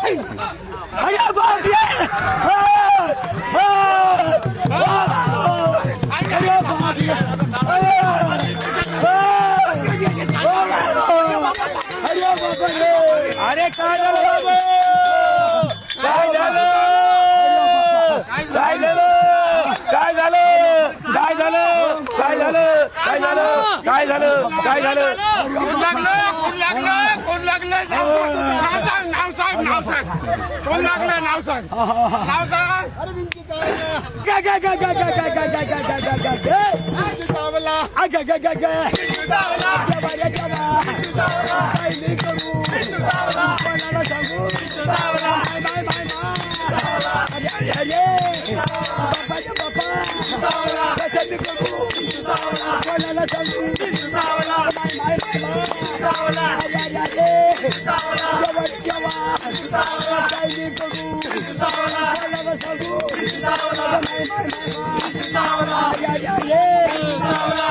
अरे बाप रे अरे बाप रे अरे काय झालं बाबा काय झालं काय झालं काय झालं काय झालं काय झालं काय झालं काय झालं काय झालं कोण लागलं कोण लागलं नाव सांग नाव सांग नाव सांग कोण लागलं नाव सांग नाव सांग गा गा गा गा गा गा गा गा गा गा गा गा चावला गा गा गा गा चावला काय नाही करू कोणाला सांगू चावला बाय बाय अरे अरे अरे बापाच्या बापा कसं मी करू कोणाला सांगू चावला बाय बाय चावला अरे अरे अरे जेव्हा जेव्हा काय नाही करू कोणाला सांगू चावला बाय बाय चावला अरे अरे अरे चावला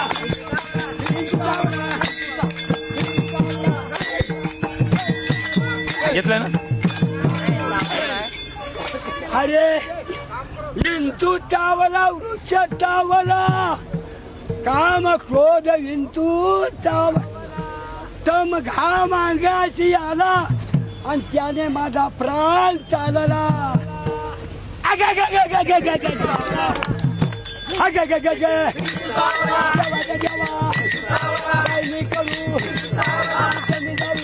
घेतलं ना अरे विंतू चावला वृक्ष चावला काम क्रोध विंतू चाव तम घाम अंगाशी आला आणि त्याने माझा प्राण चालला अग ग ग ग ग ग ग अग ग ग ग काय नाही करू कमी जाऊ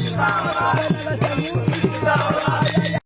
कोणाला सांगू